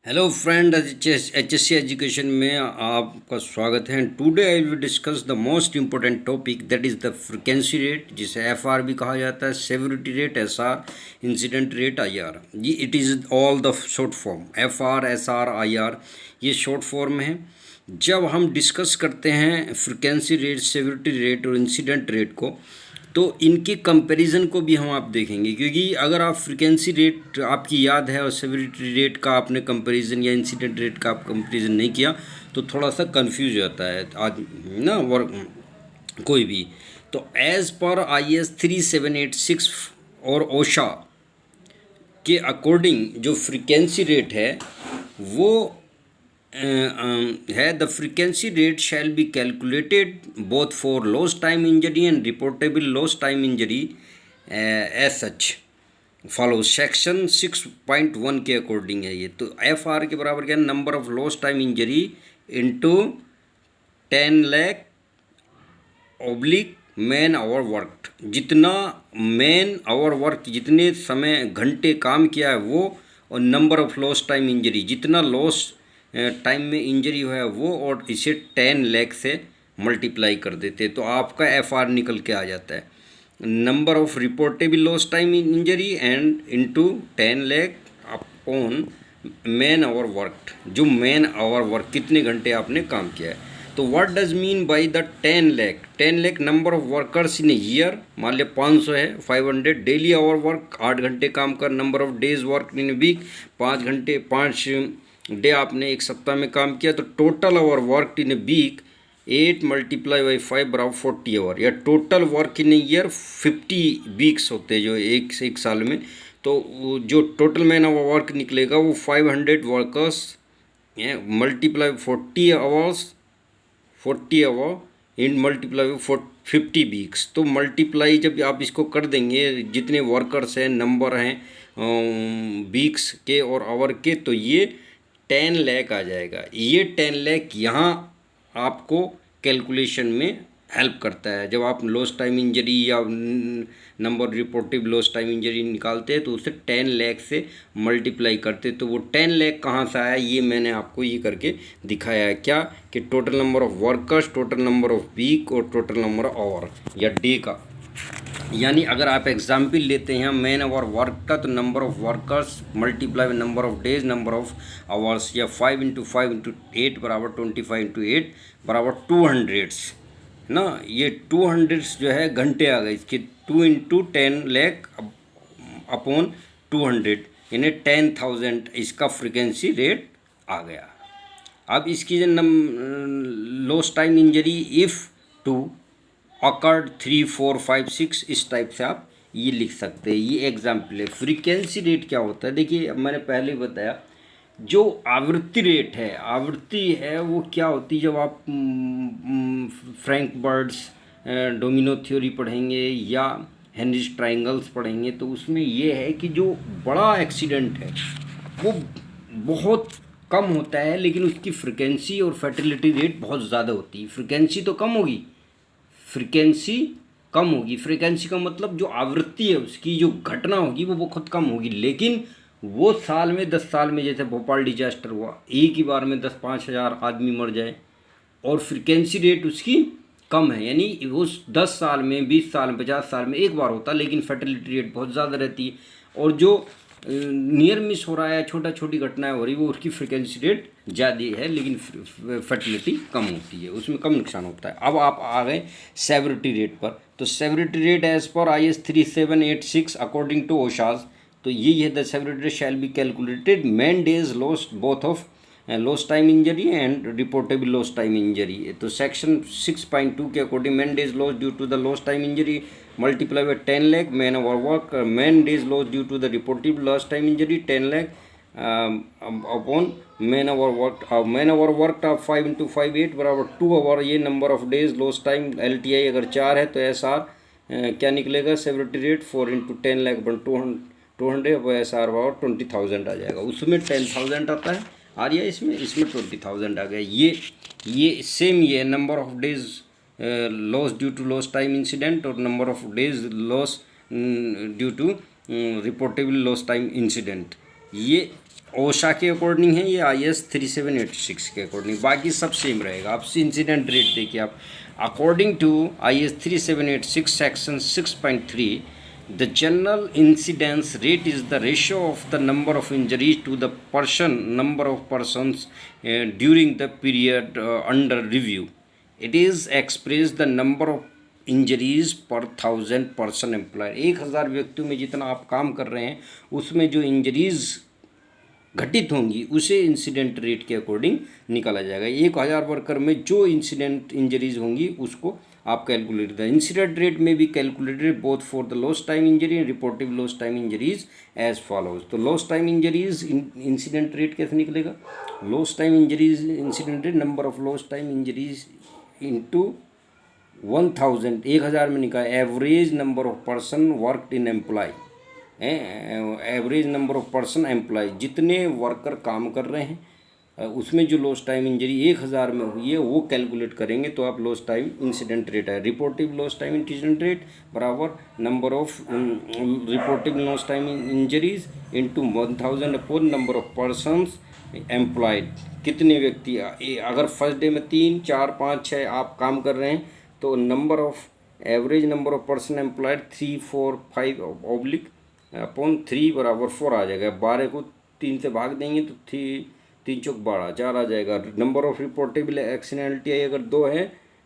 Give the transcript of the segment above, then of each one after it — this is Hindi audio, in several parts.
हेलो फ्रेंड, HSC एजुकेशन में आपका स्वागत है। Today I will discuss the most important topic that is the frequency rate, जिसे एफआर भी कहा जाता है, severity rate, SR, incident rate, IR. ये it is all the short form, FR, SR, IR, ये शॉर्ट फॉर्म है। जब हम डिस्कस करते हैं फ्रिक्वेंसी रेट, सेवरिटी रेट और इंसिडेंट रेट को, तो इनके कंपैरिजन को भी हम आप देखेंगे, क्योंकि अगर आप फ्रिक्वेंसी रेट आपकी याद है और सेवरिटी रेट का आपने कंपैरिजन या इंसिडेंट रेट का आप कंपैरिजन नहीं किया तो थोड़ा सा कंफ्यूज होता है आज ना वर्क कोई भी। तो एज़ पर IS 3786 और ओशा के अकॉर्डिंग जो फ्रिक्वेंसी रेट है वो है, the frequency rate shall be calculated both for lost time injury and reportable lost time injury as such follow section 6.1 के अकॉर्डिंग है ये। तो FR के बराबर क्या है, number of lost time injury into 10 lakh oblique man hour work. जितना मैन आवर वर्क, जितने समय घंटे काम किया है वो, और number of lost time injury, जितना लॉस टाइम में इंजरी हुआ है वो, और इसे 10 लाख से मल्टीप्लाई कर देते तो आपका FR निकल के आ जाता है, number of reportable lost time injury and into 10 lakh upon man hour work. जो मैन आवर वर्क, कितने घंटे आपने काम किया है। तो what does mean by the 10 lakh? 10 lakh number of workers in year, मान लिया 500 है, 500 डेली आवर वर्क, 8 घंटे काम कर, number of days work in week, 5 घंटे, 5 डे आपने एक सप्ताह में काम किया, तो total hour work in a week 8 multiply by 5 बराबर 40 आवर, या total work in year 50 weeks होते हैं जो एक से एक साल में। तो जो टोटल मैन आवर वर्क निकलेगा वो 500 workers multiply 40 hour in multiply 50 weeks. तो मल्टीप्लाई जब आप इसको कर देंगे, जितने वर्कर्स हैं, नंबर हैं वीक्स के और आवर के, तो ये 10 लाख आ जाएगा। ये 10 लाख यहाँ आपको कैलकुलेशन में हेल्प करता है। जब आप लॉस्ट टाइम इंजरी या नंबर रिपोर्टिव लॉस्ट टाइम इंजरी निकालते हैं तो उसे 10 लाख से मल्टीप्लाई करते, तो वो 10 लाख कहाँ से आया, ये मैंने आपको ये करके दिखाया है। क्या कि total number of workers, total number of week और टोटल नंबर ऑफ आवर या डे का। यानी अगर आप एग्जाम्पल लेते हैं मैन आवर वर्क का, तो number of workers multiply with number of days, number of hours, या 5 × 5 × 8 बराबर 25 × 8 बराबर 200 ना। ये 200 जो है घंटे आ गए इसके, 2 × 10 लाख अपॉन 200 यानी 10,000 इसका फ्रिक्वेंसी रेट आ गया। अब इसकी जो lost time injury if two occurred 3, 4, 5, 6, इस टाइप से आप ये लिख सकते हैं। ये एग्जाम्पल है। फ्रीक्वेंसी रेट क्या होता है, देखिए अब मैंने पहले बताया, जो आवृत्ति रेट है, आवृत्ति है वो क्या होती है, जब आप फ्रैंक बर्ड्स डोमिनो थ्योरी पढ़ेंगे या हेनरीज ट्रायंगल्स पढ़ेंगे, तो उसमें ये है कि जो बड़ा एक्सीडेंट है वो बहुत कम होता है, लेकिन उसकी फ्रिक्वेंसी और फर्टिलिटी रेट बहुत ज़्यादा होती है। फ्रिक्वेंसी तो कम होगी, फ्रिक्वेंसी कम होगी। फ्रिक्वेंसी का मतलब जो आवृत्ति है उसकी, जो घटना होगी वो बहुत कम होगी, लेकिन वो साल में 10 साल में, जैसे भोपाल डिजास्टर हुआ, एक ही बार में 10-5 हज़ार आदमी मर जाए, और फ्रिक्वेंसी रेट उसकी कम है, यानी वो 10 साल में, 20 साल में, 50 साल में एक बार होता, लेकिन फर्टिलिटी रेट बहुत ज़्यादा रहती है। और जो नियर मिस हो रहा है, छोटी घटनाएं हो रही, वो उसकी फ्रिक्वेंसी रेट ज़्यादा है, लेकिन फर्टिलिटी कम होती है, उसमें कम नुकसान होता है। अब आप आ गए सेवरिटी रेट पर। तो सेवरिटी रेट एज पर IS 3786 अकॉर्डिंग टू ओशाज, तो यही है, the severity rate shall be calculated man days lost both of lost time injury and reportable lost time injury. तो सेक्शन 6.2 के according man days loss due to the lost time injury multiply by 10 lakh man hour work, man days loss due to the reported lost time injury 10 lakh upon man hour work. Man hour work of 5 × 5 8 बराबर 2 आवर। ये number of days lost time, LTI अगर 4 है तो SR क्या निकलेगा, सेवरिटी रेट 4 × 10 लाख 200 अब SR बराबर 20,000 आ जाएगा। उसमें 10,000 आता है आ रही है, इसमें 20,000 आ गया। ये सेम ये number of days loss due to loss time incident और number of days loss due to reportable loss time incident, ये ओशा के अकॉर्डिंग है, ये IS 3786 के अकॉर्डिंग, बाकी सब सेम रहेगा। आप इंसिडेंट रेट देखिए आप, according to IS 3786 section 6.3 the general incidence rate is the ratio of the number of injuries to the person number of persons during the period under review. It is express the number of injuries per 1000 person employ. 1000 व्यक्तियों में जितना आप काम कर रहे हैं उसमें जो इंजरीज घटित होंगी उसे इंसिडेंट रेट के अकॉर्डिंग निकाला जाएगा। 1000 वर्कर में जो इंसिडेंट इंजरीज होंगी उसको आप कैलकुलेट द इंसिडेंट रेट में भी calculated both for the lost time injury and reportable lost time injuries as follows. तो lost time injuries incident rate कैसे निकलेगा? Lost time injuries incident rate number of lost time injuries into 1000 में निकाला average number of person worked in employ, average number of person employ, जितने वर्कर काम कर रहे हैं उसमें जो लॉस्ट टाइम इंजरी 1000 में हुई है वो कैलकुलेट करेंगे तो आप लॉस्ट टाइम इंसिडेंट रेट है। Reportable lost time incident rate बराबर number of reportable lost time injuries into 1000 upon number of persons employed. कितने व्यक्ति, अगर फर्स्ट डे में 3, 4, 5, 6 आप काम कर रहे हैं तो number of average number of person employed 3, 4, 5 oblique upon 3 बराबर 4 आ जाएगा। 12 को 3 से भाग देंगे तो 3 चौक 12, 4 आ जाएगा। नंबर ऑफ रिपोर्टेबल एक्सीडेंटली अगर 2 है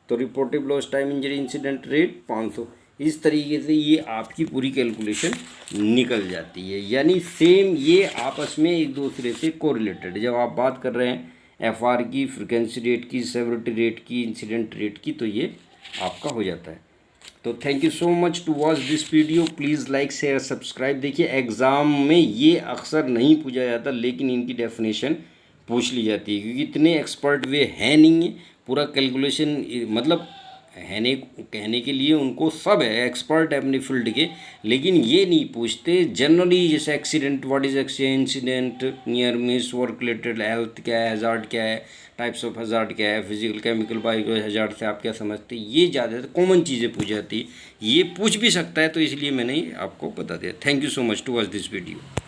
तो reportable lost time injury incident rate 500। इस तरीके से ये आपकी पूरी कैलकुलेशन निकल जाती है। यानी सेम ये आपस में एक दूसरे से कोरिलेटेड। जब आप बात कर रहे हैं FR की, फ्रिक्वेंसी रेट की, सेवरिटी रेट की, इंसिडेंट रेट की, तो ये आपका हो जाता है। तो thank you so much to watch this video. Please like share subscribe. देखिए एग्ज़ाम में ये अक्सर नहीं पूछा जाता लेकिन इनकी डेफिनेशन पूछ ली जाती है क्योंकि इतने एक्सपर्ट वे हैं नहीं, पूरा कैलकुलेशन मतलब कहने के लिए उनको सब है, एक्सपर्ट है अपनी फील्ड के, लेकिन ये नहीं पूछते जनरली। जैसे accident, what is incident, near miss, work related, health क्या है, हज़ार्ड क्या है, टाइप्स ऑफ हज़ार्ड क्या है, फिजिकल, केमिकल, बायो हज़ार्ड से आप क्या समझते हैं, ये ज़्यादा कॉमन चीज़ें पूछ जाती है। ये पूछ भी सकता है तो इसलिए मैंने आपको बता दिया। Thank you so much to watch this video.